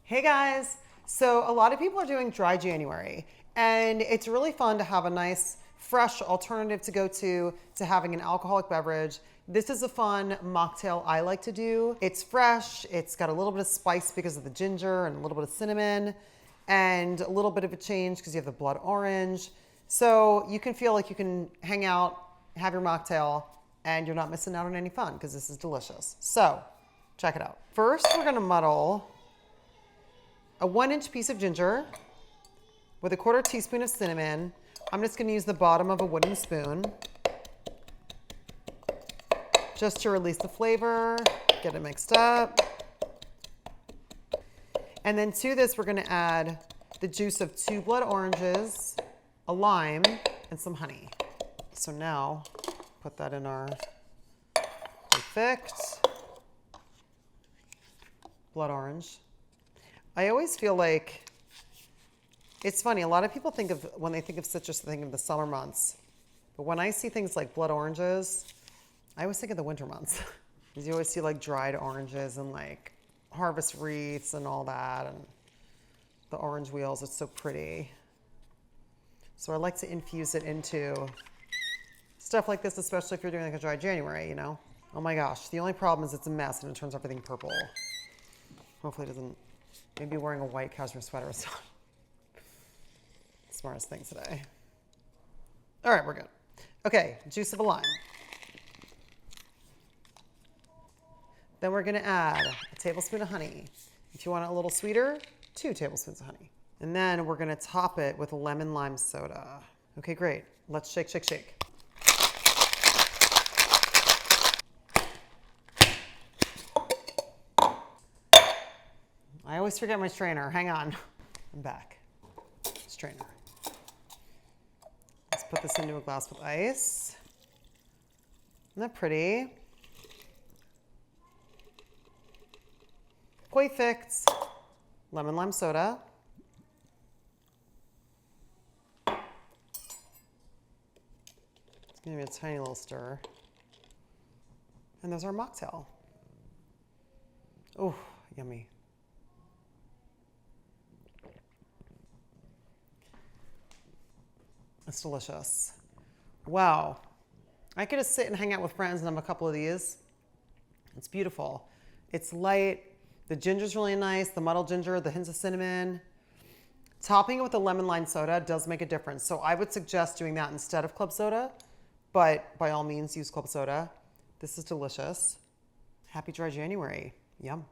Hey guys! So a lot of people are doing dry January, and it's really fun to have a nice, fresh alternative to go to having an alcoholic beverage. This is a fun mocktail I like to do. It's fresh, it's got a little bit of spice because of the ginger and a little bit of cinnamon, and a little bit of a change because you have the blood orange. So you can feel like you can hang out, have your mocktail, and you're not missing out on any fun because this is delicious. So check it out. First, we're gonna muddle a 1-inch piece of ginger with a 1/4 teaspoon of cinnamon. I'm just gonna use the bottom of a wooden spoon just to release the flavor, get it mixed up. And then to this, we're gonna add the juice of 2 blood oranges, a lime, and some honey. So now, put that in our perfect blood orange. I always feel like, it's funny, a lot of people think of, when they think of citrus, they think of the summer months. But when I see things like blood oranges, I always think of the winter months. Because you always see like dried oranges and like harvest wreaths and all that, and the orange wheels, it's so pretty. So I like to infuse it into stuff like this, especially if you're doing like a dry January, you know? Oh my gosh, the only problem is it's a mess and it turns everything purple. Hopefully it doesn't. Maybe wearing a white cashmere sweater is not the smartest thing today. All right, we're good. Okay, juice of a lime. Then we're gonna add a tablespoon of honey. If you want it a little sweeter, 2 tablespoons of honey. And then we're gonna top it with lemon lime soda. Okay, great. Let's shake, shake, shake. I always forget my strainer. Hang on. I'm back. Strainer. Let's put this into a glass with ice. Isn't that pretty? Perfect. Lemon lime soda. It's gonna be a tiny little stir. And there's our mocktail. Oh, yummy. It's delicious. Wow. I could just sit and hang out with friends and have a couple of these. It's beautiful. It's light. The ginger's really nice. The muddled ginger, the hints of cinnamon. Topping it with the lemon lime soda does make a difference. So I would suggest doing that instead of club soda, but by all means use club soda. This is delicious. Happy dry January. Yum.